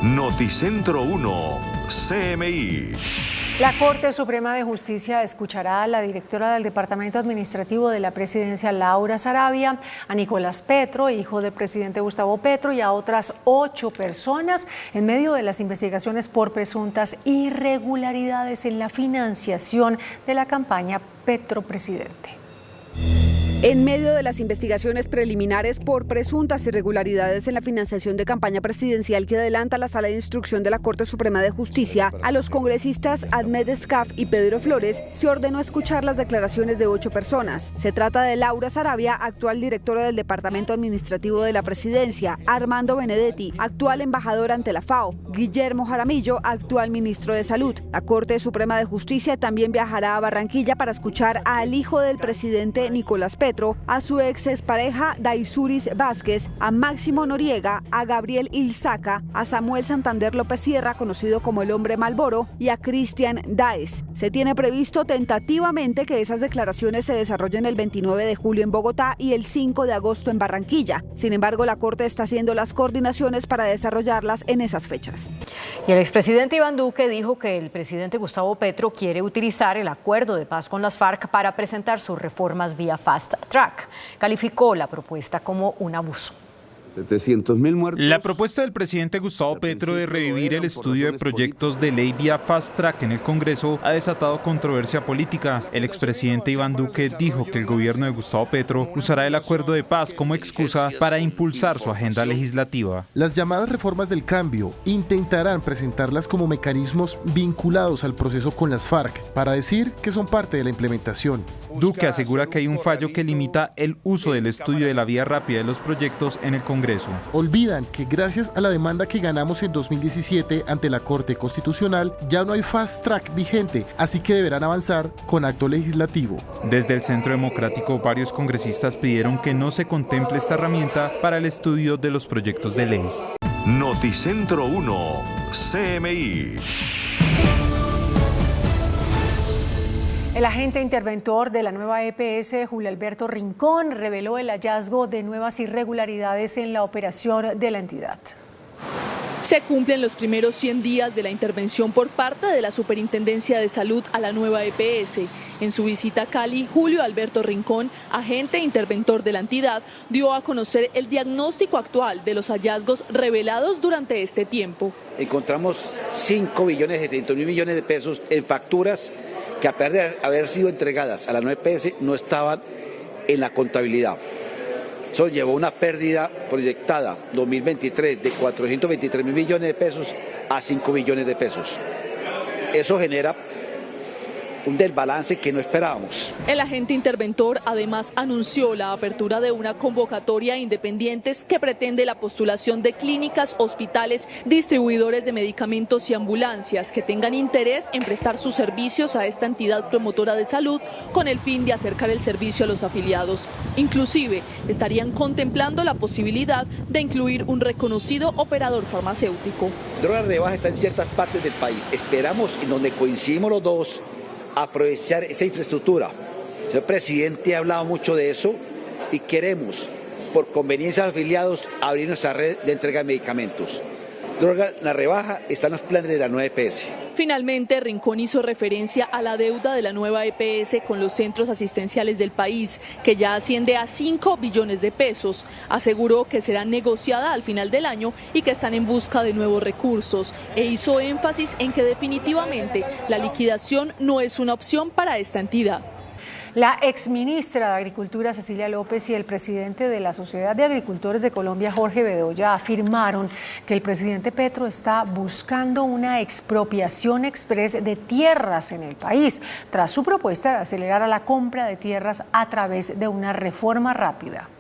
Noticentro 1, CMI. La Corte Suprema de Justicia escuchará a la directora del Departamento Administrativo de la Presidencia, Laura Saravia, a Nicolás Petro, hijo del presidente Gustavo Petro, y a otras 8 personas en medio de las investigaciones por presuntas irregularidades en la financiación de la campaña Petro Presidente. En medio de las investigaciones preliminares por presuntas irregularidades en la financiación de campaña presidencial que adelanta la Sala de Instrucción de la Corte Suprema de Justicia, a los congresistas Ahmed Escaf y Pedro Flores se ordenó escuchar las declaraciones de 8 personas. Se trata de Laura Saravia, actual directora del Departamento Administrativo de la Presidencia, Armando Benedetti, actual embajador ante la FAO, Guillermo Jaramillo, actual ministro de Salud. La Corte Suprema de Justicia también viajará a Barranquilla para escuchar al hijo del presidente Nicolás Petro, a su ex expareja Daisuris Vázquez, a Máximo Noriega, a Gabriel Ilzaca, a Samuel Santander López Sierra, conocido como el Hombre Malboro, y a Cristian Daes. Se tiene previsto tentativamente que esas declaraciones se desarrollen el 29 de julio en Bogotá y el 5 de agosto en Barranquilla. Sin embargo, la Corte está haciendo las coordinaciones para desarrollarlas en esas fechas. Y el expresidente Iván Duque dijo que el presidente Gustavo Petro quiere utilizar el acuerdo de paz con las FARC para presentar sus reformas vía fast track. Calificó la propuesta como un abuso. 700.000 muertos. La propuesta del presidente Gustavo Petro de revivir el estudio de proyectos de ley vía fast track en el Congreso ha desatado controversia política. El expresidente Iván Duque dijo que el gobierno de Gustavo Petro usará el acuerdo de paz como excusa para impulsar su agenda legislativa. Las llamadas reformas del cambio intentarán presentarlas como mecanismos vinculados al proceso con las FARC para decir que son parte de la implementación. Duque asegura que hay un fallo que limita el uso del estudio de la vía rápida de los proyectos en el Congreso. Olvidan que gracias a la demanda que ganamos en 2017 ante la Corte Constitucional, ya no hay fast track vigente, así que deberán avanzar con acto legislativo. Desde el Centro Democrático, varios congresistas pidieron que no se contemple esta herramienta para el estudio de los proyectos de ley. Noticentro 1, CMI. El agente interventor de la nueva EPS, Julio Alberto Rincón, reveló el hallazgo de nuevas irregularidades en la operación de la entidad. Se cumplen los primeros 100 días de la intervención por parte de la Superintendencia de Salud a la nueva EPS. En su visita a Cali, Julio Alberto Rincón, agente interventor de la entidad, dio a conocer el diagnóstico actual de los hallazgos revelados durante este tiempo. Encontramos 5.700.000 millones de pesos en facturas que a pesar de haber sido entregadas a la nueva EPS no estaban en la contabilidad. Eso llevó una pérdida proyectada 2023 de 423.000 millones de pesos a 5 billones de pesos. Eso genera un desbalance que no esperábamos. El agente interventor además anunció la apertura de una convocatoria a independientes que pretende la postulación de clínicas, hospitales, distribuidores de medicamentos y ambulancias que tengan interés en prestar sus servicios a esta entidad promotora de salud con el fin de acercar el servicio a los afiliados. Inclusive estarían contemplando la posibilidad de incluir un reconocido operador farmacéutico. Droga rebaja está en ciertas partes del país. Esperamos, en donde coincidimos los dos, aprovechar esa infraestructura. El señor presidente ha hablado mucho de eso y queremos, por conveniencia de los afiliados, abrir nuestra red de entrega de medicamentos. Droga, la rebaja está en los planes de la nueva EPS. Finalmente, Rincón hizo referencia a la deuda de la nueva EPS con los centros asistenciales del país, que ya asciende a 5 billones de pesos. Aseguró que será negociada al final del año y que están en busca de nuevos recursos. E hizo énfasis en que definitivamente la liquidación no es una opción para esta entidad. La exministra de Agricultura, Cecilia López, y el presidente de la Sociedad de Agricultores de Colombia, Jorge Bedoya, afirmaron que el presidente Petro está buscando una expropiación express de tierras en el país, tras su propuesta de acelerar la compra de tierras a través de una reforma rápida.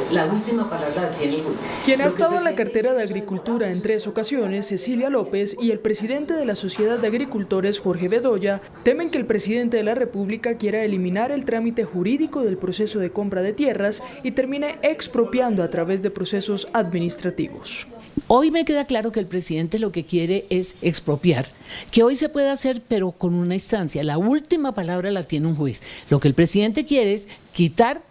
La última palabra tiene el juez. Quien ha estado en la cartera de Agricultura en 3 ocasiones, Cecilia López, y el presidente de la Sociedad de Agricultores, Jorge Bedoya, temen que el presidente de la República quiera eliminar el trámite jurídico del proceso de compra de tierras y termine expropiando a través de procesos administrativos. Hoy me queda claro que el presidente lo que quiere es expropiar, que hoy se puede hacer pero con una instancia. La última palabra la tiene un juez. Lo que el presidente quiere es quitar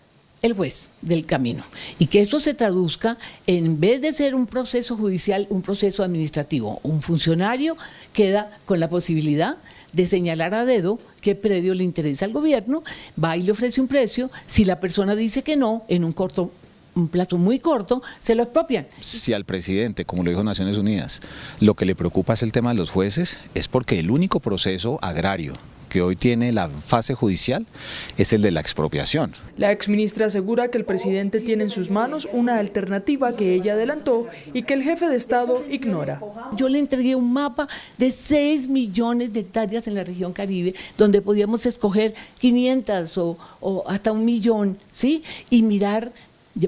el juez del camino y que esto se traduzca, en vez de ser un proceso judicial, un proceso administrativo. Un funcionario queda con la posibilidad de señalar a dedo qué predio le interesa al gobierno, va y le ofrece un precio. Si la persona dice que no, en un plazo muy corto, se lo expropian. Si al presidente, como lo dijo Naciones Unidas, lo que le preocupa es el tema de los jueces, es porque el único proceso agrario que hoy tiene la fase judicial es el de la expropiación. La exministra asegura que el presidente tiene en sus manos una alternativa que ella adelantó y que el jefe de Estado ignora. Yo le entregué un mapa de 6 millones de hectáreas en la región Caribe, donde podíamos escoger 500 o hasta 1 millón, ¿sí? Y mirar,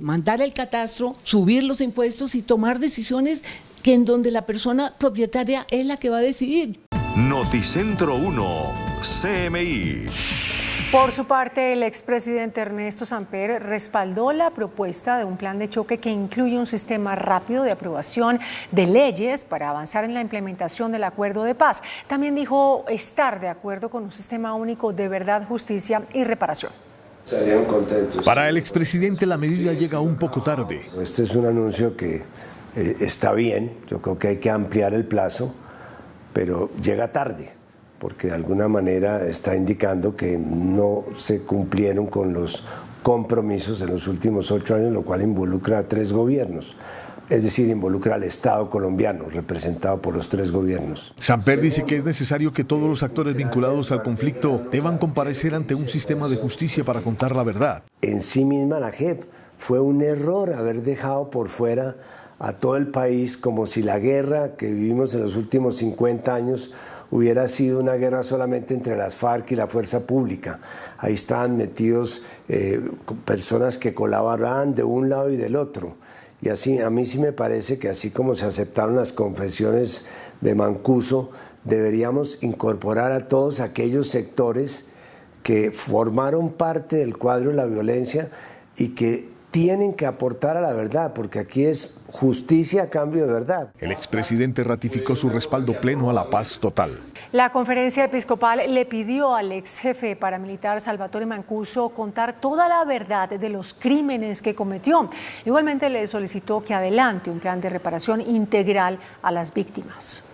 mandar el catastro, subir los impuestos y tomar decisiones que en donde la persona propietaria es la que va a decidir. Noticentro 1, CMI. Por su parte, el expresidente Ernesto Samper respaldó la propuesta de un plan de choque que incluye un sistema rápido de aprobación de leyes para avanzar en la implementación del acuerdo de paz. También dijo estar de acuerdo con un sistema único de verdad, justicia y reparación. Estarían contentos. Para el expresidente la medida llega un poco tarde. Este es un anuncio que está bien, yo creo que hay que ampliar el plazo, pero llega tarde, porque de alguna manera está indicando que no se cumplieron con los compromisos en los últimos 8 años, lo cual involucra a 3 gobiernos. Es decir, involucra al Estado colombiano, representado por los 3 gobiernos. Samper dice que es necesario que todos los actores vinculados al conflicto deban comparecer ante un sistema de justicia para contar la verdad. En sí misma la JEP fue un error haber dejado por fuera a todo el país, como si la guerra que vivimos en los últimos 50 años hubiera sido una guerra solamente entre las FARC y la fuerza pública. Ahí estaban metidos personas que colaboraban de un lado y del otro. Y así, a mí sí me parece que así como se aceptaron las confesiones de Mancuso, deberíamos incorporar a todos aquellos sectores que formaron parte del cuadro de la violencia y que tienen que aportar a la verdad, porque aquí es justicia a cambio de verdad. El expresidente ratificó su respaldo pleno a la paz total. La conferencia episcopal le pidió al ex jefe paramilitar Salvatore Mancuso contar toda la verdad de los crímenes que cometió. Igualmente le solicitó que adelante un plan de reparación integral a las víctimas.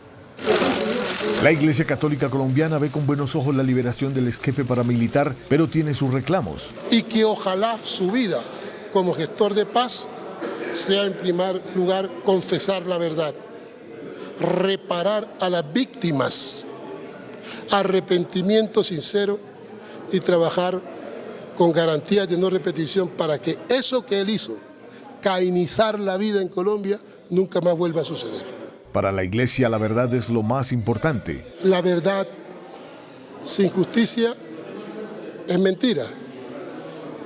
La Iglesia Católica Colombiana ve con buenos ojos la liberación del ex jefe paramilitar, pero tiene sus reclamos. Y que ojalá su vida como gestor de paz sea en primer lugar confesar la verdad, reparar a las víctimas, arrepentimiento sincero y trabajar con garantías de no repetición para que eso que él hizo, cainizar la vida en Colombia, nunca más vuelva a suceder. Para la Iglesia la verdad es lo más importante. La verdad sin justicia es mentira.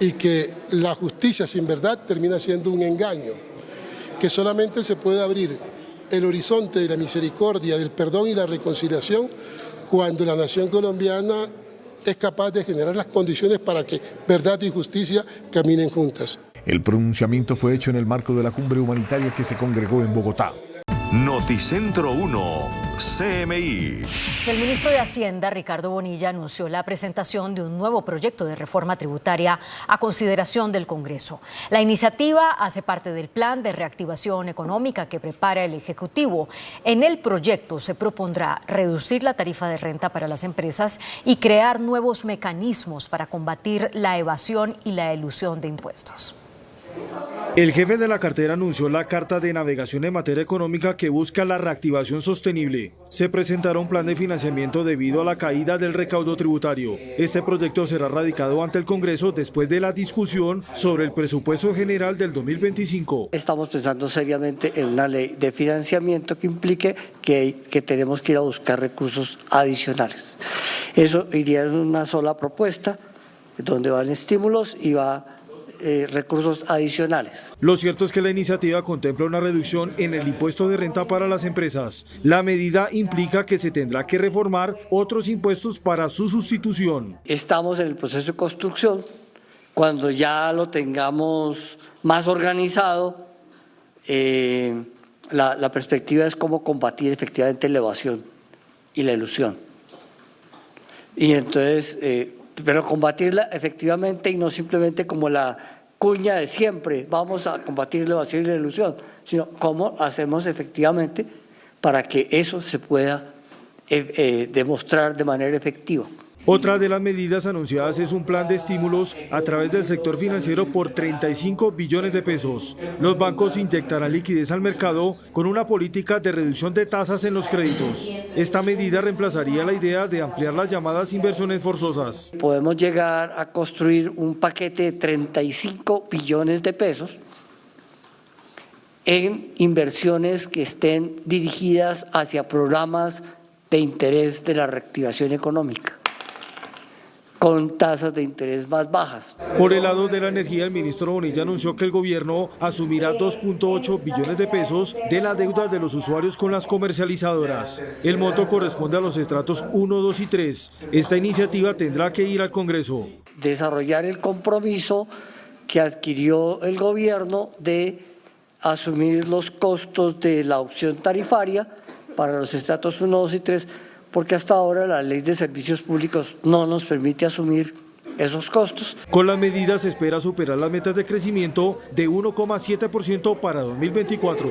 Y que la justicia sin verdad termina siendo un engaño, que solamente se puede abrir el horizonte de la misericordia, del perdón y la reconciliación cuando la nación colombiana es capaz de generar las condiciones para que verdad y justicia caminen juntas. El pronunciamiento fue hecho en el marco de la cumbre humanitaria que se congregó en Bogotá. Noticentro 1, CMI. El ministro de Hacienda, Ricardo Bonilla, anunció la presentación de un nuevo proyecto de reforma tributaria a consideración del Congreso. La iniciativa hace parte del plan de reactivación económica que prepara el Ejecutivo. En el proyecto se propondrá reducir la tarifa de renta para las empresas y crear nuevos mecanismos para combatir la evasión y la elusión de impuestos. El jefe de la cartera anunció la carta de navegación en materia económica que busca la reactivación sostenible. Se presentará un plan de financiamiento debido a la caída del recaudo tributario. Este proyecto será radicado ante el Congreso después de la discusión sobre el presupuesto general del 2025. Estamos pensando seriamente en una ley de financiamiento que implique que tenemos que ir a buscar recursos adicionales. Eso iría en una sola propuesta, donde van estímulos y va recursos adicionales. Lo cierto es que la iniciativa contempla una reducción en el impuesto de renta para las empresas. La medida implica que se tendrá que reformar otros impuestos para su sustitución. Estamos en el proceso de construcción. Cuando ya lo tengamos más organizado, la perspectiva es cómo combatir efectivamente la evasión y la elusión. Y entonces, pero combatirla efectivamente y no simplemente como la cuña de siempre, vamos a combatir la evasión y la ilusión, sino cómo hacemos efectivamente para que eso se pueda demostrar de manera efectiva. Otra de las medidas anunciadas es un plan de estímulos a través del sector financiero por 35 billones de pesos. Los bancos inyectarán liquidez al mercado con una política de reducción de tasas en los créditos. Esta medida reemplazaría la idea de ampliar las llamadas inversiones forzosas. Podemos llegar a construir un paquete de 35 billones de pesos en inversiones que estén dirigidas hacia programas de interés de la reactivación económica, con tasas de interés más bajas. Por el lado de la energía, el ministro Bonilla anunció que el gobierno asumirá 2.8 billones de pesos de la deuda de los usuarios con las comercializadoras. El monto corresponde a los estratos 1, 2 y 3. Esta iniciativa tendrá que ir al Congreso. Desarrollar el compromiso que adquirió el gobierno de asumir los costos de la opción tarifaria para los estratos 1, 2 y 3, porque hasta ahora la Ley de Servicios Públicos no nos permite asumir esos costos. Con las medidas se espera superar las metas de crecimiento de 1,7% para 2024.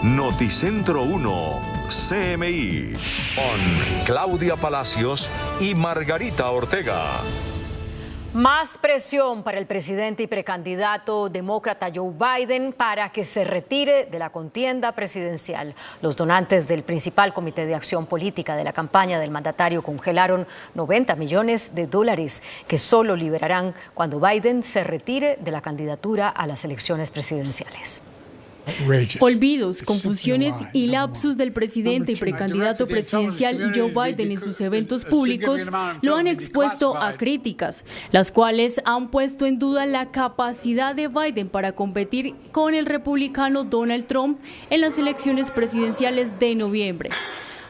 Noticentro 1, CMI, con Claudia Palacios y Margarita Ortega. Más presión para el presidente y precandidato demócrata Joe Biden para que se retire de la contienda presidencial. Los donantes del principal comité de acción política de la campaña del mandatario congelaron $90 millones que solo liberarán cuando Biden se retire de la candidatura a las elecciones presidenciales. Olvidos, confusiones y lapsus del presidente y precandidato presidencial Joe Biden en sus eventos públicos lo han expuesto a críticas, las cuales han puesto en duda la capacidad de Biden para competir con el republicano Donald Trump en las elecciones presidenciales de noviembre.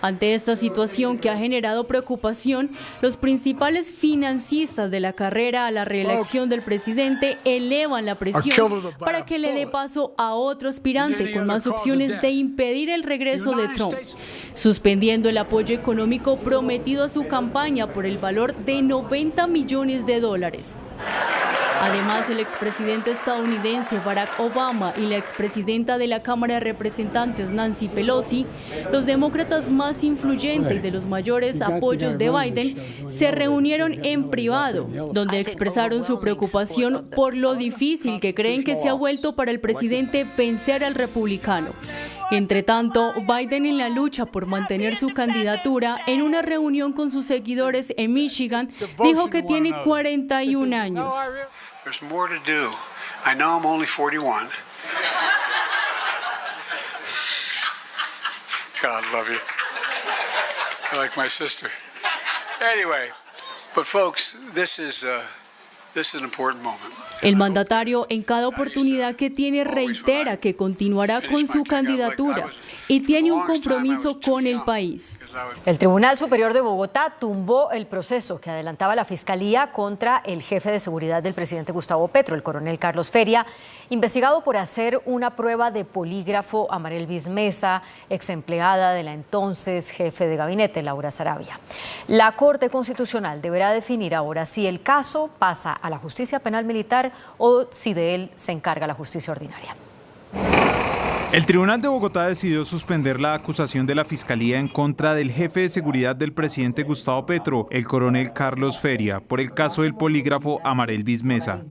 Ante esta situación que ha generado preocupación, los principales financistas de la carrera a la reelección del presidente elevan la presión para que le dé paso a otro aspirante con más opciones de impedir el regreso de Trump, suspendiendo el apoyo económico prometido a su campaña por el valor de $90 millones. Además, el expresidente estadounidense Barack Obama y la expresidenta de la Cámara de Representantes Nancy Pelosi, los demócratas más influyentes de los mayores apoyos de Biden, se reunieron en privado, donde expresaron su preocupación por lo difícil que creen que se ha vuelto para el presidente vencer al republicano. Entre tanto, Biden, en la lucha por mantener su candidatura, en una reunión con sus seguidores en Michigan, dijo que tiene 41 años. There's more to do. I know I'm only 41. God love you. I like my sister. Anyway, but folks, this is an important moment. El mandatario en cada oportunidad que tiene reitera que continuará con su candidatura y tiene un compromiso con el país. El Tribunal Superior de Bogotá tumbó el proceso que adelantaba la Fiscalía contra el jefe de seguridad del presidente Gustavo Petro, el coronel Carlos Feria, investigado por hacer una prueba de polígrafo a Marel Bismesa, ex empleada de la entonces jefe de gabinete, Laura Saravia. La Corte Constitucional deberá definir ahora si el caso pasa a la justicia penal militar o si de él se encarga la justicia ordinaria. El Tribunal de Bogotá decidió suspender la acusación de la Fiscalía en contra del jefe de seguridad del presidente Gustavo Petro, el coronel Carlos Feria, por el caso del polígrafo a Marel Bismesa.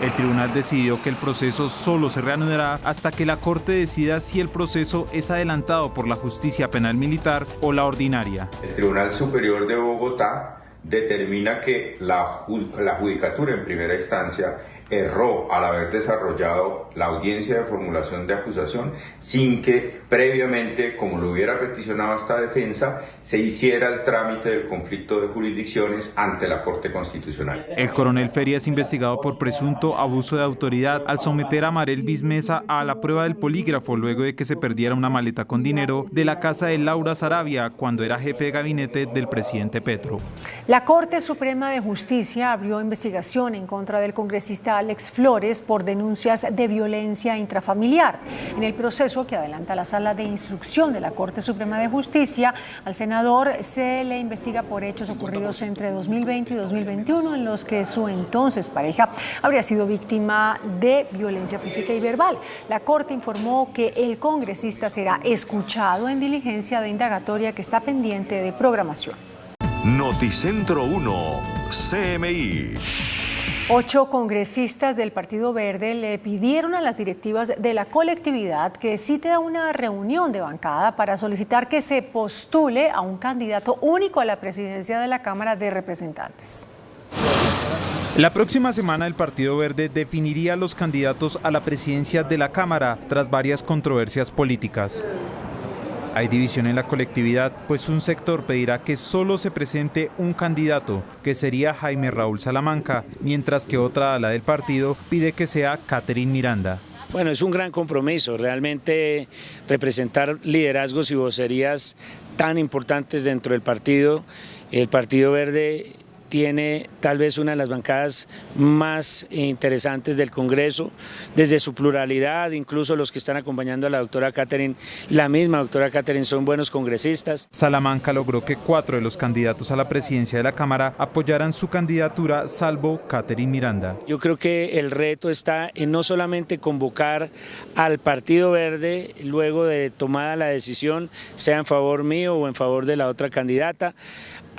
El tribunal decidió que el proceso solo se reanudará hasta que la Corte decida si el proceso es adelantado por la justicia penal militar o la ordinaria. El Tribunal Superior de Bogotá determina que la Judicatura en primera instancia erró al haber desarrollado la audiencia de formulación de acusación sin que previamente, como lo hubiera peticionado esta defensa, se hiciera el trámite del conflicto de jurisdicciones ante la Corte Constitucional. El coronel Feria es investigado por presunto abuso de autoridad al someter a Marel Bismesa a la prueba del polígrafo luego de que se perdiera una maleta con dinero de la casa de Laura Saravia cuando era jefe de gabinete del presidente Petro. La Corte Suprema de Justicia abrió investigación en contra del congresista Alex Flores por denuncias de violencia intrafamiliar. En el proceso que adelanta la sala Sala de Instrucción de la Corte Suprema de Justicia. Al senador se le investiga por hechos ocurridos entre 2020 y 2021 en los que su entonces pareja habría sido víctima de violencia física y verbal. La Corte informó que el congresista será escuchado en diligencia de indagatoria que está pendiente de programación. Noticentro 1, CMI. 8 congresistas del Partido Verde le pidieron a las directivas de la colectividad que cite a una reunión de bancada para solicitar que se postule a un candidato único a la presidencia de la Cámara de Representantes. La próxima semana el Partido Verde definiría los candidatos a la presidencia de la Cámara tras varias controversias políticas. Hay división en la colectividad, pues un sector pedirá que solo se presente un candidato, que sería Jaime Raúl Salamanca, mientras que otra ala del partido pide que sea Catherine Miranda. Bueno, es un gran compromiso, realmente representar liderazgos y vocerías tan importantes dentro del partido. El Partido Verde tiene tal vez una de las bancadas más interesantes del Congreso, desde su pluralidad, incluso los que están acompañando a la doctora Catherine, la misma doctora Catherine, son buenos congresistas. Salamanca logró que 4 de los candidatos a la presidencia de la Cámara apoyaran su candidatura, salvo Catherine Miranda. Yo creo que el reto está en no solamente convocar al Partido Verde, luego de tomada la decisión, sea en favor mío o en favor de la otra candidata,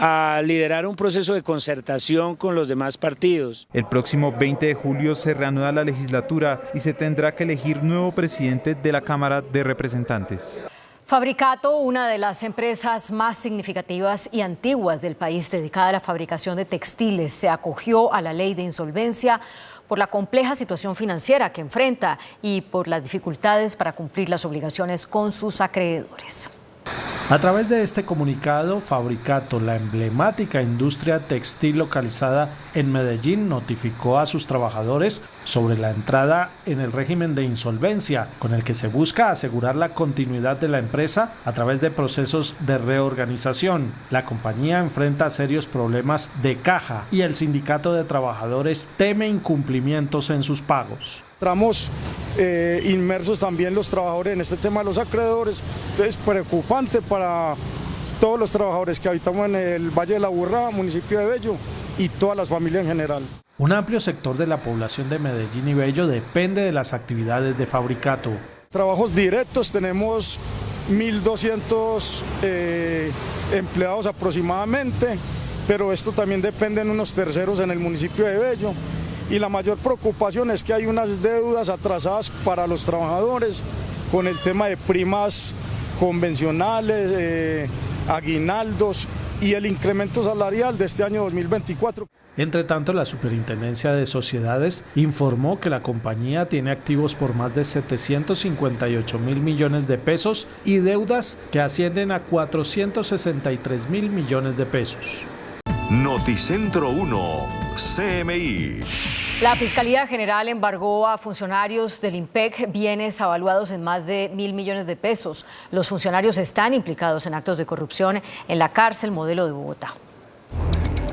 a liderar un proceso de concertación con los demás partidos. El próximo 20 de julio se reanuda la legislatura y se tendrá que elegir nuevo presidente de la Cámara de Representantes. Fabricato, una de las empresas más significativas y antiguas del país dedicada a la fabricación de textiles, se acogió a la ley de insolvencia por la compleja situación financiera que enfrenta y por las dificultades para cumplir las obligaciones con sus acreedores. A través de este comunicado, Fabricato, la emblemática industria textil localizada en Medellín, notificó a sus trabajadores sobre la entrada en el régimen de insolvencia, con el que se busca asegurar la continuidad de la empresa a través de procesos de reorganización. La compañía enfrenta serios problemas de caja y el sindicato de trabajadores teme incumplimientos en sus pagos. Estamos inmersos también los trabajadores en este tema de los acreedores, entonces preocupante para todos los trabajadores que habitamos en el Valle de la Burra, municipio de Bello, y todas las familias en general. Un amplio sector de la población de Medellín y Bello depende de las actividades de Fabricato. Trabajos directos, tenemos 1.200 empleados aproximadamente, pero esto también depende de unos terceros en el municipio de Bello. Y la mayor preocupación es que hay unas deudas atrasadas para los trabajadores con el tema de primas convencionales, aguinaldos y el incremento salarial de este año 2024. Entre tanto, la Superintendencia de Sociedades informó que la compañía tiene activos por más de 758.000 millones de pesos y deudas que ascienden a 463.000 millones de pesos. Noticentro 1, CMI. La Fiscalía General embargó a funcionarios del IMPEC bienes avaluados en más de 1.000 millones de pesos. Los funcionarios están implicados en actos de corrupción en la cárcel Modelo de Bogotá.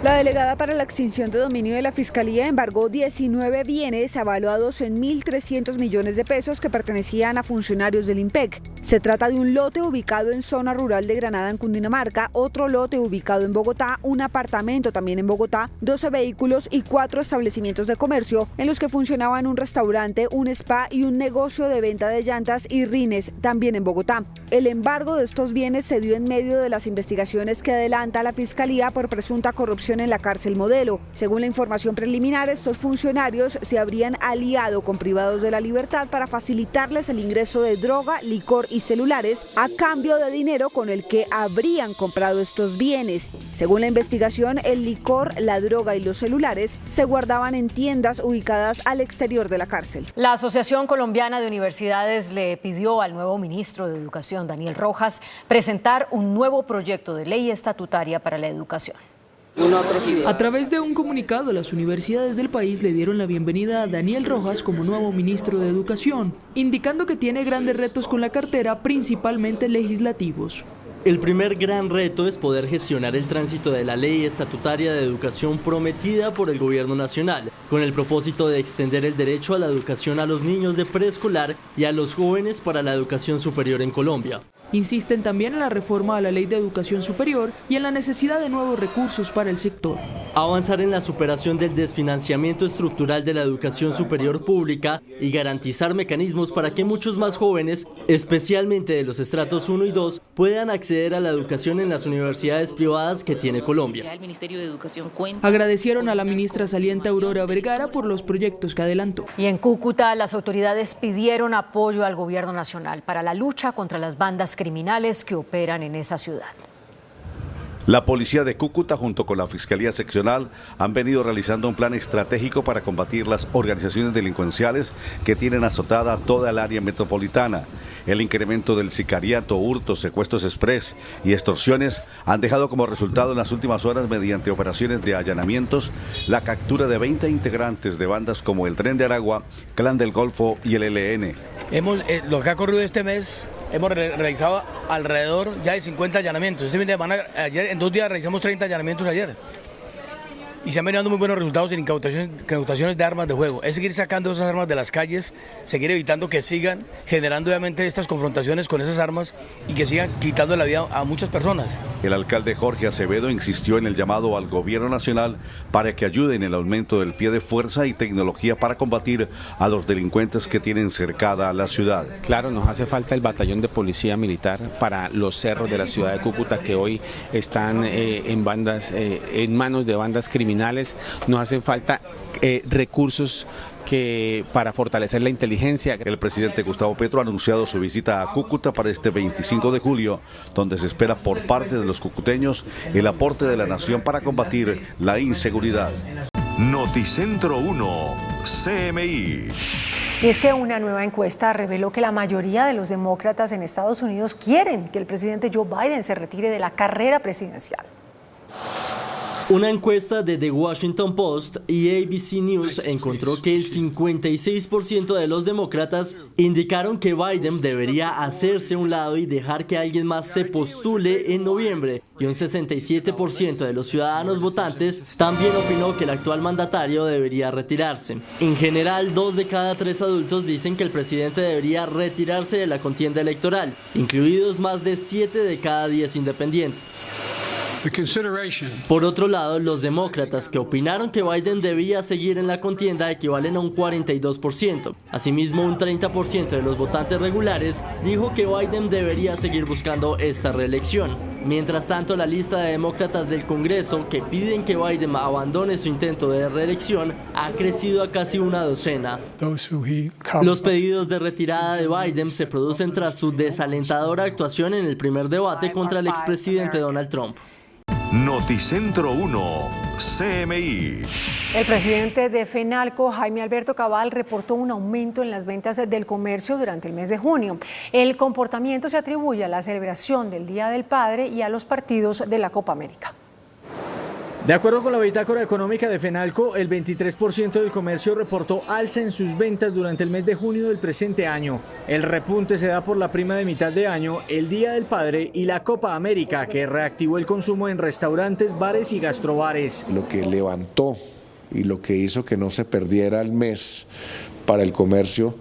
La delegada para la extinción de dominio de la Fiscalía embargó 19 bienes avaluados en 1.300 millones de pesos que pertenecían a funcionarios del IMPEC. Se trata de un lote ubicado en zona rural de Granada, en Cundinamarca, otro lote ubicado en Bogotá, un apartamento también en Bogotá, 12 vehículos y 4 establecimientos de comercio en los que funcionaban un restaurante, un spa y un negocio de venta de llantas y rines, también en Bogotá. El embargo de estos bienes se dio en medio de las investigaciones que adelanta la Fiscalía por presunta corrupción en la cárcel Modelo. Según la información preliminar, estos funcionarios se habrían aliado con privados de la libertad para facilitarles el ingreso de droga, licor y celulares a cambio de dinero con el que habrían comprado estos bienes. Según la investigación, el licor, la droga y los celulares se guardaban en tiendas ubicadas al exterior de la cárcel. La Asociación Colombiana de Universidades le pidió al nuevo ministro de Educación, Daniel Rojas, presentar un nuevo proyecto de ley estatutaria para la educación. A través de un comunicado, las universidades del país le dieron la bienvenida a Daniel Rojas como nuevo ministro de Educación, indicando que tiene grandes retos con la cartera, principalmente legislativos. El primer gran reto es poder gestionar el tránsito de la ley estatutaria de educación prometida por el gobierno nacional, con el propósito de extender el derecho a la educación a los niños de preescolar y a los jóvenes para la educación superior en Colombia. Insisten también en la reforma a la Ley de Educación Superior y en la necesidad de nuevos recursos para el sector. Avanzar en la superación del desfinanciamiento estructural de la educación superior pública y garantizar mecanismos para que muchos más jóvenes, especialmente de los estratos 1 y 2, puedan acceder a la educación en las universidades privadas que tiene Colombia. El Ministerio de Educación cuenta. Agradecieron a la ministra saliente Aurora Vergara por los proyectos que adelantó. Y en Cúcuta, las autoridades pidieron apoyo al gobierno nacional para la lucha contra las bandas criminales que operan en esa ciudad. La policía de Cúcuta junto con la Fiscalía Seccional han venido realizando un plan estratégico para combatir las organizaciones delincuenciales que tienen azotada toda el área metropolitana. El incremento del sicariato, hurtos, secuestros express y extorsiones han dejado como resultado en las últimas horas, mediante operaciones de allanamientos, la captura de 20 integrantes de bandas como el Tren de Aragua, Clan del Golfo y el ELN. Lo que ha ocurrido este mes, hemos realizado alrededor ya de 50 allanamientos. Este fin de semana, ayer, en 2 días realizamos 30 allanamientos ayer. Y se han venido dando muy buenos resultados en incautaciones de armas de fuego. Es seguir sacando esas armas de las calles, seguir evitando que sigan generando obviamente estas confrontaciones con esas armas y que sigan quitando la vida a muchas personas. El alcalde Jorge Acevedo insistió en el llamado al gobierno nacional para que ayude en el aumento del pie de fuerza y tecnología para combatir a los delincuentes que tienen cercada la ciudad. Claro, nos hace falta el batallón de policía militar para los cerros de la ciudad de Cúcuta, que hoy están en manos de bandas criminales. Nos hacen falta recursos para fortalecer la inteligencia. El presidente Gustavo Petro ha anunciado su visita a Cúcuta para este 25 de julio, donde se espera por parte de los cucuteños el aporte de la nación para combatir la inseguridad. Noticentro 1, CMI. Y es que una nueva encuesta reveló que la mayoría de los demócratas en Estados Unidos quieren que el presidente Joe Biden se retire de la carrera presidencial. Una encuesta de The Washington Post y ABC News encontró que el 56% de los demócratas indicaron que Biden debería hacerse a un lado y dejar que alguien más se postule en noviembre, y un 67% de los ciudadanos votantes también opinó que el actual mandatario debería retirarse. En general, 2 de cada 3 adultos dicen que el presidente debería retirarse de la contienda electoral, incluidos más de 7 de cada 10 independientes. Por otro lado, los demócratas que opinaron que Biden debía seguir en la contienda equivalen a un 42%. Asimismo, un 30% de los votantes regulares dijo que Biden debería seguir buscando esta reelección. Mientras tanto, la lista de demócratas del Congreso que piden que Biden abandone su intento de reelección ha crecido a casi una docena. Los pedidos de retirada de Biden se producen tras su desalentadora actuación en el primer debate contra el expresidente Donald Trump. Noticentro 1, CMI. El presidente de FENALCO, Jaime Alberto Cabal, reportó un aumento en las ventas del comercio durante el mes de junio. El comportamiento se atribuye a la celebración del Día del Padre y a los partidos de la Copa América. De acuerdo con la bitácora económica de FENALCO, el 23% del comercio reportó alza en sus ventas durante el mes de junio del presente año. El repunte se da por la prima de mitad de año, el Día del Padre y la Copa América, que reactivó el consumo en restaurantes, bares y gastrobares. Lo que levantó y lo que hizo que no se perdiera el mes para el comercio,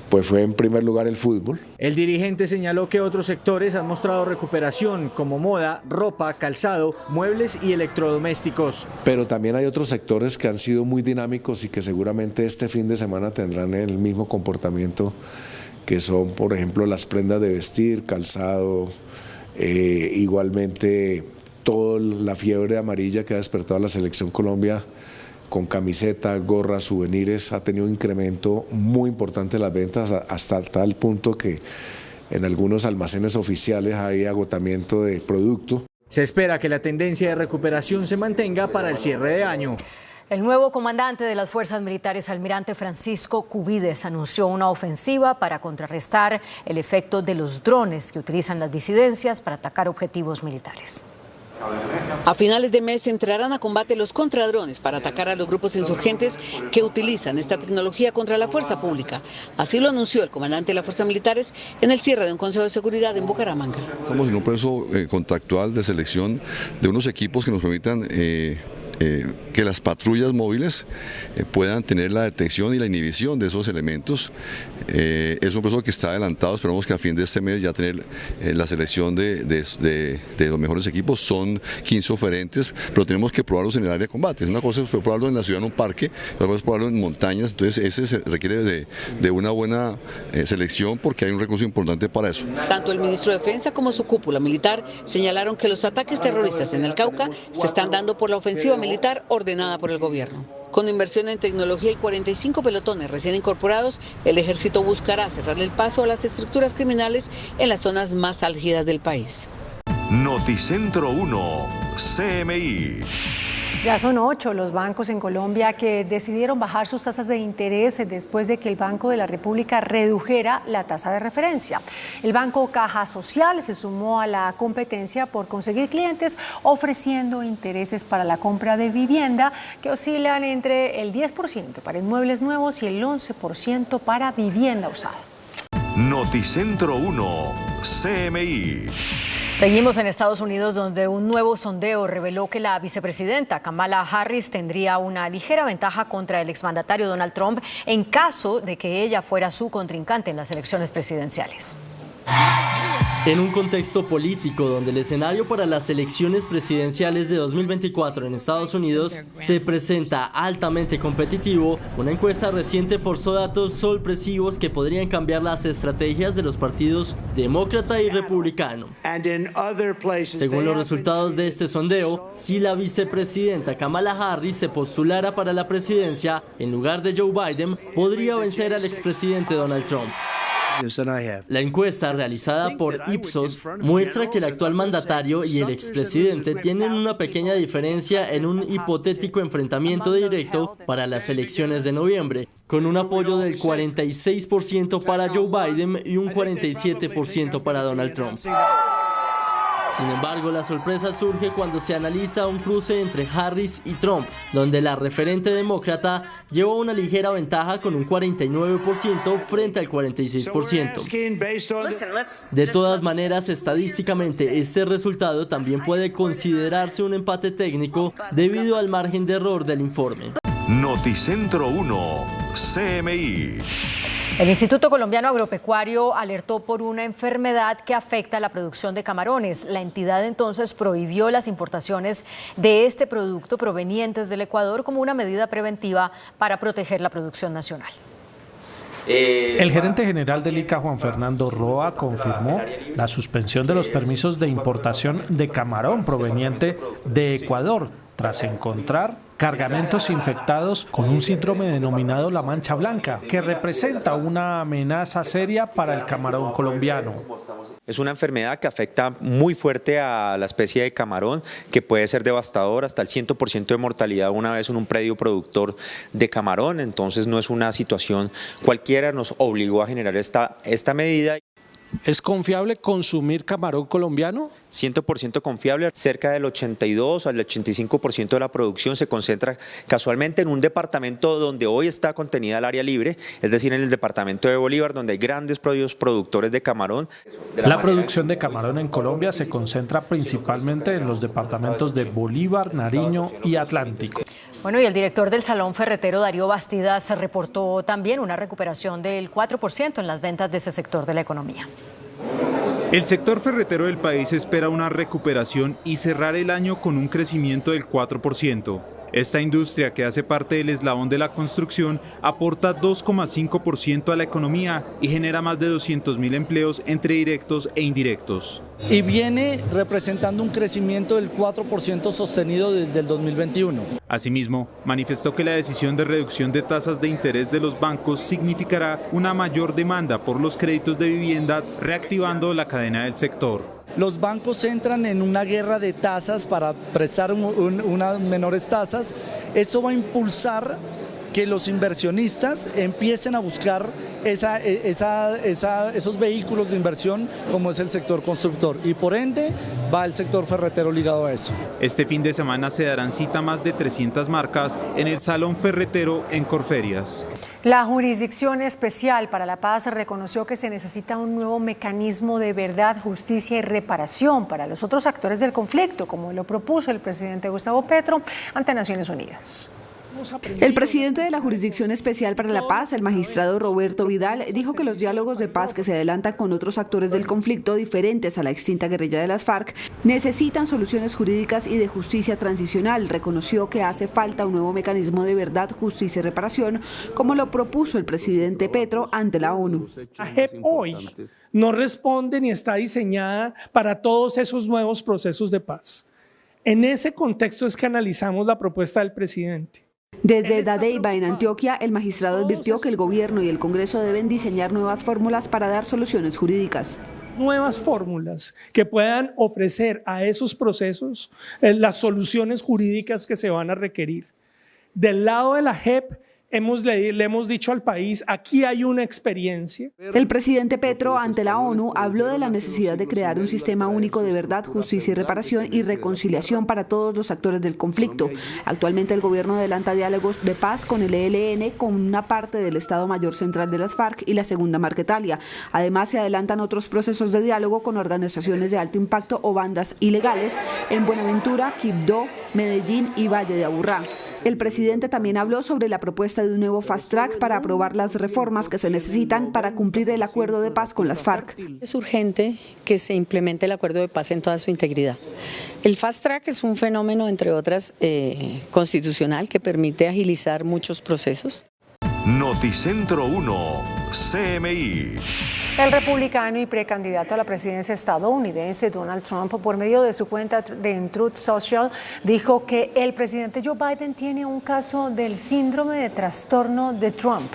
pues fue en primer lugar el fútbol. El dirigente señaló que otros sectores han mostrado recuperación, como moda, ropa, calzado, muebles y electrodomésticos. Pero también hay otros sectores que han sido muy dinámicos y que seguramente este fin de semana tendrán el mismo comportamiento, que son, por ejemplo, las prendas de vestir, calzado, igualmente toda la fiebre amarilla que ha despertado a la Selección Colombia, con camisetas, gorras, souvenirs, ha tenido un incremento muy importante en las ventas, hasta tal punto que en algunos almacenes oficiales hay agotamiento de producto. Se espera que la tendencia de recuperación se mantenga para el cierre de año. El nuevo comandante de las fuerzas militares, almirante Francisco Cubides, anunció una ofensiva para contrarrestar el efecto de los drones que utilizan las disidencias para atacar objetivos militares. A finales de mes entrarán a combate los contradrones para atacar a los grupos insurgentes que utilizan esta tecnología contra la fuerza pública. Así lo anunció el comandante de las Fuerzas Militares en el cierre de un Consejo de Seguridad en Bucaramanga. Estamos en un proceso contractual de selección de unos equipos que nos permitan que las patrullas móviles puedan tener la detección y la inhibición de esos elementos. Es un proceso que está adelantado, esperamos que a fin de este mes ya tener la selección de los mejores equipos. Son 15 oferentes, pero tenemos que probarlos en el área de combate. Una cosa es probarlo en la ciudad, en un parque, otra cosa es probarlo en montañas, entonces ese se requiere de una buena selección porque hay un recurso importante para eso. Tanto el ministro de Defensa como su cúpula militar señalaron que los ataques terroristas en el Cauca se están dando por la ofensiva militar ordenada por el gobierno. Con inversión en tecnología y 45 pelotones recién incorporados, el ejército buscará cerrar el paso a las estructuras criminales en las zonas más álgidas del país. Noticentro 1, CMI. Ya son 8 los bancos en Colombia que decidieron bajar sus tasas de interés después de que el Banco de la República redujera la tasa de referencia. El Banco Caja Social se sumó a la competencia por conseguir clientes ofreciendo intereses para la compra de vivienda que oscilan entre el 10% para inmuebles nuevos y el 11% para vivienda usada. Noticentro 1, CMI. Seguimos en Estados Unidos, donde un nuevo sondeo reveló que la vicepresidenta Kamala Harris tendría una ligera ventaja contra el exmandatario Donald Trump en caso de que ella fuera su contrincante en las elecciones presidenciales. En un contexto político donde el escenario para las elecciones presidenciales de 2024 en Estados Unidos se presenta altamente competitivo, una encuesta reciente forzó datos sorpresivos que podrían cambiar las estrategias de los partidos demócrata y republicano. Según los resultados de este sondeo, si la vicepresidenta Kamala Harris se postulara para la presidencia en lugar de Joe Biden, podría vencer al expresidente Donald Trump. La encuesta realizada por Ipsos muestra que el actual mandatario y el expresidente tienen una pequeña diferencia en un hipotético enfrentamiento directo para las elecciones de noviembre, con un apoyo del 46% para Joe Biden y un 47% para Donald Trump. Sin embargo, la sorpresa surge cuando se analiza un cruce entre Harris y Trump, donde la referente demócrata lleva una ligera ventaja con un 49% frente al 46%. De todas maneras, estadísticamente, este resultado también puede considerarse un empate técnico debido al margen de error del informe. Noticentro 1, CMI. El Instituto Colombiano Agropecuario alertó por una enfermedad que afecta la producción de camarones. La entidad entonces prohibió las importaciones de este producto provenientes del Ecuador como una medida preventiva para proteger la producción nacional. El gerente general del ICA, Juan Fernando Roa, confirmó la suspensión de los permisos de importación de camarón proveniente de Ecuador tras encontrar cargamentos infectados con un síndrome denominado la mancha blanca, que representa una amenaza seria para el camarón colombiano. Es una enfermedad que afecta muy fuerte a la especie de camarón, que puede ser devastador, hasta el 100% de mortalidad una vez en un predio productor de camarón. Entonces no es una situación cualquiera, nos obligó a generar esta medida. ¿Es confiable consumir camarón colombiano? 100% confiable, cerca del 82 al 85% de la producción se concentra casualmente en un departamento donde hoy está contenida el área libre, es decir, en el departamento de Bolívar, donde hay grandes productores de camarón. La producción de camarón en Colombia se concentra principalmente en los departamentos de Bolívar, Nariño y Atlántico. Bueno, y el director del Salón Ferretero, Darío Bastidas, reportó también una recuperación del 4% en las ventas de ese sector de la economía. El sector ferretero del país espera una recuperación y cerrar el año con un crecimiento del 4%. Esta industria, que hace parte del eslabón de la construcción, aporta 2,5% a la economía y genera más de 200.000 empleos entre directos e indirectos. Y viene representando un crecimiento del 4% sostenido desde el 2021. Asimismo, manifestó que la decisión de reducción de tasas de interés de los bancos significará una mayor demanda por los créditos de vivienda, reactivando la cadena del sector. Los bancos entran en una guerra de tasas para prestar unas menores tasas. Eso va a impulsar que los inversionistas empiecen a buscar esos vehículos de inversión como es el sector constructor, y por ende va el sector ferretero ligado a eso. Este fin de semana se darán cita más de 300 marcas en el Salón Ferretero en Corferias. La Jurisdicción Especial para la Paz reconoció que se necesita un nuevo mecanismo de verdad, justicia y reparación para los otros actores del conflicto, como lo propuso el presidente Gustavo Petro ante Naciones Unidas. El presidente de la Jurisdicción Especial para la Paz, el magistrado Roberto Vidal, dijo que los diálogos de paz que se adelantan con otros actores del conflicto diferentes a la extinta guerrilla de las FARC necesitan soluciones jurídicas y de justicia transicional. Reconoció que hace falta un nuevo mecanismo de verdad, justicia y reparación, como lo propuso el presidente Petro ante la ONU. La JEP hoy no responde ni está diseñada para todos esos nuevos procesos de paz. En ese contexto es que analizamos la propuesta del presidente. Desde Dadeiva, en Antioquia, el magistrado advirtió que el gobierno y el Congreso deben diseñar nuevas fórmulas para dar soluciones jurídicas. Nuevas fórmulas que puedan ofrecer a esos procesos las soluciones jurídicas que se van a requerir. Del lado de la JEP, le hemos dicho al país, aquí hay una experiencia. El presidente Petro ante la ONU habló de la necesidad de crear un sistema único de verdad, justicia y reparación y reconciliación para todos los actores del conflicto. Actualmente el gobierno adelanta diálogos de paz con el ELN, con una parte del Estado Mayor Central de las FARC y la Segunda Marquetalia. Además se adelantan otros procesos de diálogo con organizaciones de alto impacto o bandas ilegales en Buenaventura, Quibdó, Medellín y Valle de Aburrá. El presidente también habló sobre la propuesta de un nuevo fast track para aprobar las reformas que se necesitan para cumplir el acuerdo de paz con las FARC. Es urgente que se implemente el acuerdo de paz en toda su integridad. El fast track es un fenómeno, entre otras, constitucional que permite agilizar muchos procesos. Noticentro 1, CMI. El republicano y precandidato a la presidencia estadounidense Donald Trump, por medio de su cuenta en Truth Social, dijo que el presidente Joe Biden tiene un caso del síndrome de trastorno de Trump.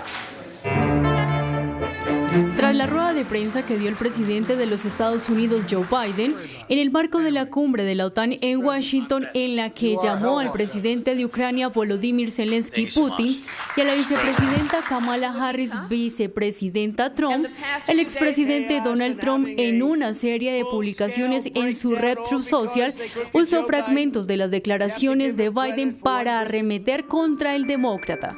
Tras la rueda de prensa que dio el presidente de los Estados Unidos, Joe Biden, en el marco de la cumbre de la OTAN en Washington, en la que llamó al presidente de Ucrania, Volodymyr Zelensky, Putin, y a la vicepresidenta Kamala Harris, vicepresidenta Trump, el expresidente Donald Trump, en una serie de publicaciones en su red Truth Social, usó fragmentos de las declaraciones de Biden para arremeter contra el demócrata.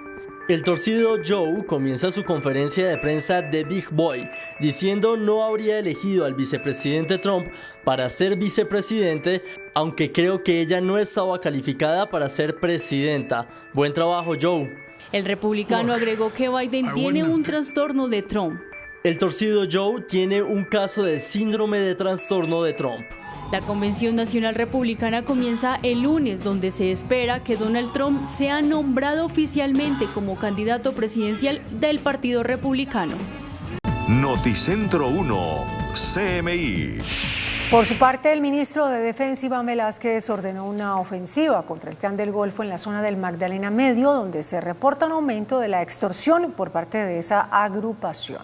El torcido Joe comienza su conferencia de prensa de Big Boy diciendo no habría elegido al vicepresidente Trump para ser vicepresidente, aunque creo que ella no estaba calificada para ser presidenta. Buen trabajo, Joe. El republicano agregó que Biden tiene un trastorno de Trump. El torcido Joe tiene un caso de síndrome de trastorno de Trump. La Convención Nacional Republicana comienza el lunes, donde se espera que Donald Trump sea nombrado oficialmente como candidato presidencial del Partido Republicano. Noticentro 1, CMI. Por su parte, el ministro de Defensa, Iván Velásquez, ordenó una ofensiva contra el Clan del Golfo en la zona del Magdalena Medio, donde se reporta un aumento de la extorsión por parte de esa agrupación.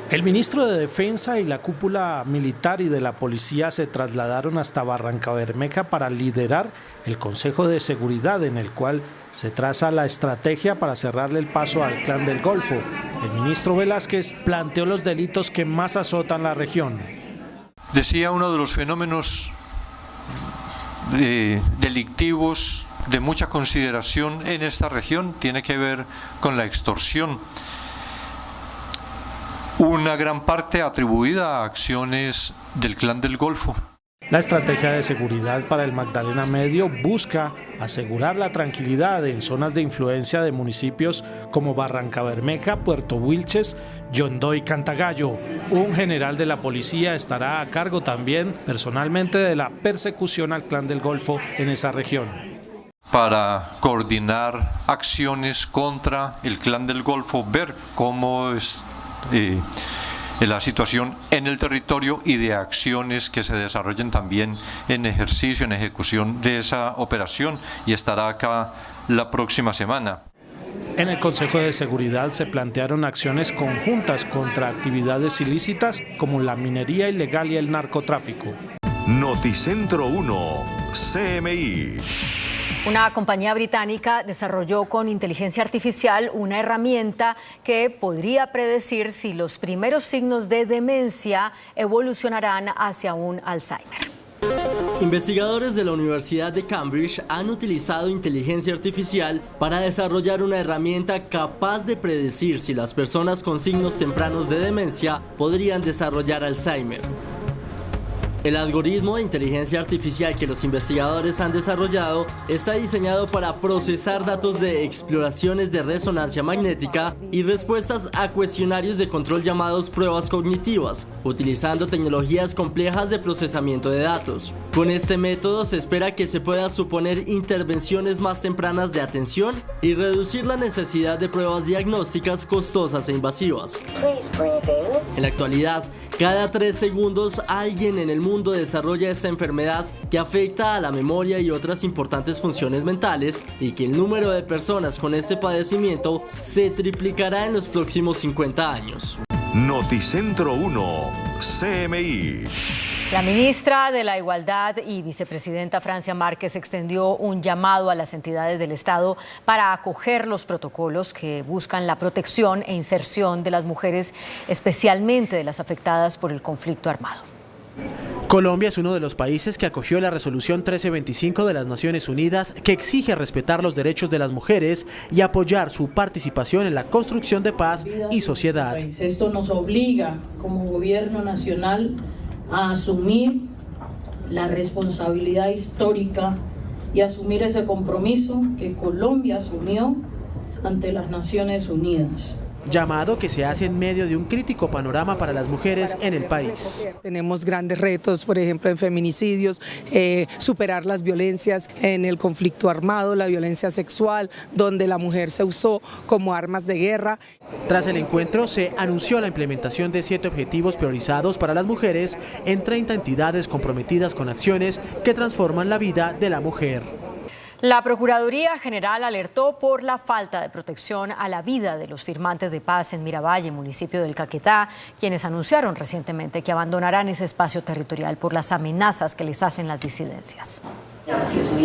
El ministro de Defensa y la cúpula militar y de la policía se trasladaron hasta Barrancabermeja para liderar el Consejo de Seguridad, en el cual se traza la estrategia para cerrarle el paso al Clan del Golfo. El ministro Velásquez planteó los delitos que más azotan la región. Decía, uno de los fenómenos delictivos de mucha consideración en esta región tiene que ver con la extorsión. Una gran parte atribuida a acciones del Clan del Golfo. La estrategia de seguridad para el Magdalena Medio busca asegurar la tranquilidad en zonas de influencia de municipios como Barrancabermeja, Puerto Wilches, Yondó y Cantagallo. Un general de la policía estará a cargo también personalmente de la persecución al Clan del Golfo en esa región. Para coordinar acciones contra el Clan del Golfo, ver cómo es la situación en el territorio y de acciones que se desarrollen también en ejercicio, en ejecución de esa operación, y estará acá la próxima semana. En el Consejo de Seguridad se plantearon acciones conjuntas contra actividades ilícitas como la minería ilegal y el narcotráfico. Noticentro 1, CMI. Una compañía británica desarrolló con inteligencia artificial una herramienta que podría predecir si los primeros signos de demencia evolucionarán hacia un Alzheimer. Investigadores de la Universidad de Cambridge han utilizado inteligencia artificial para desarrollar una herramienta capaz de predecir si las personas con signos tempranos de demencia podrían desarrollar Alzheimer. El algoritmo de inteligencia artificial que los investigadores han desarrollado está diseñado para procesar datos de exploraciones de resonancia magnética y respuestas a cuestionarios de control llamados pruebas cognitivas, utilizando tecnologías complejas de procesamiento de datos. Con este método se espera que se pueda suponer intervenciones más tempranas de atención y reducir la necesidad de pruebas diagnósticas costosas e invasivas. En la actualidad, cada 3 segundos alguien en el mundo desarrolla esta enfermedad que afecta a la memoria y otras importantes funciones mentales, y que el número de personas con este padecimiento se triplicará en los próximos 50 años. Noticentro 1, CMI. La ministra de la Igualdad y vicepresidenta Francia Márquez extendió un llamado a las entidades del Estado para acoger los protocolos que buscan la protección e inserción de las mujeres, especialmente de las afectadas por el conflicto armado. Colombia es uno de los países que acogió la resolución 1325 de las Naciones Unidas, que exige respetar los derechos de las mujeres y apoyar su participación en la construcción de paz y sociedad. Esto nos obliga como gobierno nacional a asumir la responsabilidad histórica y asumir ese compromiso que Colombia asumió ante las Naciones Unidas. Llamado que se hace en medio de un crítico panorama para las mujeres en el país. Tenemos grandes retos, por ejemplo, en feminicidios, superar las violencias en el conflicto armado, la violencia sexual, donde la mujer se usó como armas de guerra. Tras el encuentro se anunció la implementación de 7 objetivos priorizados para las mujeres en 30 entidades comprometidas con acciones que transforman la vida de la mujer. La Procuraduría General alertó por la falta de protección a la vida de los firmantes de paz en Miravalle, municipio del Caquetá, quienes anunciaron recientemente que abandonarán ese espacio territorial por las amenazas que les hacen las disidencias.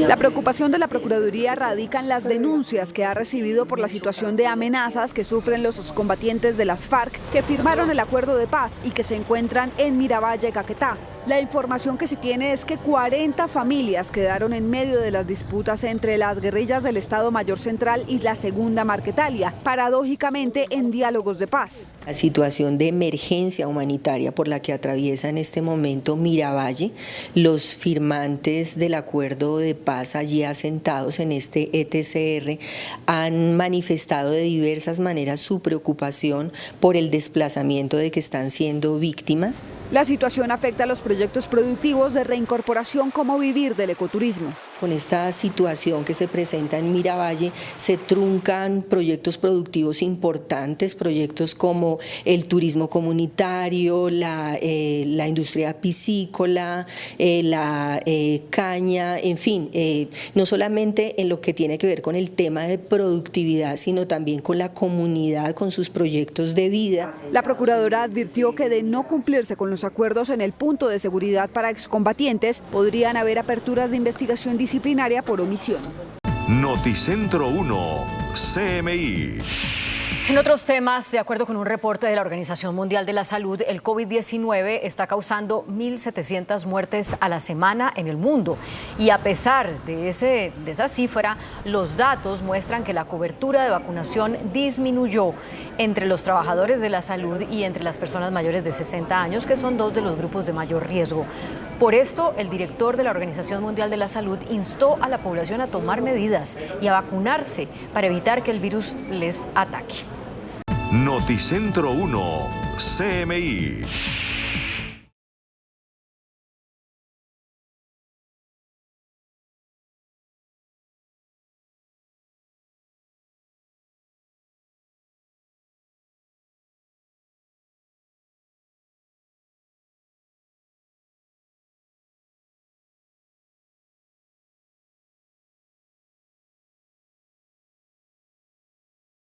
La preocupación de la Procuraduría radica en las denuncias que ha recibido por la situación de amenazas que sufren los combatientes de las FARC que firmaron el acuerdo de paz y que se encuentran en Miravalle, Caquetá. La información que se tiene es que 40 familias quedaron en medio de las disputas entre las guerrillas del Estado Mayor Central y la Segunda Marquetalia, paradójicamente en diálogos de paz. La situación de emergencia humanitaria por la que atraviesa en este momento Miravalle, los firmantes del acuerdo de paz allí asentados en este ETCR han manifestado de diversas maneras su preocupación por el desplazamiento de que están siendo víctimas. La situación afecta a los proyectos productivos de reincorporación como Vivir del ecoturismo. Con esta situación que se presenta en Miravalle se truncan proyectos productivos importantes, proyectos como el turismo comunitario, la industria piscícola, la caña, en fin, no solamente en lo que tiene que ver con el tema de productividad, sino también con la comunidad, con sus proyectos de vida. La procuradora advirtió que de no cumplirse con los acuerdos en el punto de seguridad para excombatientes, podrían haber aperturas de investigación disciplinaria por omisión. Noticentro 1, CMI. En otros temas, de acuerdo con un reporte de la Organización Mundial de la Salud, el COVID-19 está causando 1.700 muertes a la semana en el mundo. Y a pesar de esa cifra, los datos muestran que la cobertura de vacunación disminuyó entre los trabajadores de la salud y entre las personas mayores de 60 años, que son 2 de los grupos de mayor riesgo. Por esto, el director de la Organización Mundial de la Salud instó a la población a tomar medidas y a vacunarse para evitar que el virus les ataque. Noticentro 1, CMI.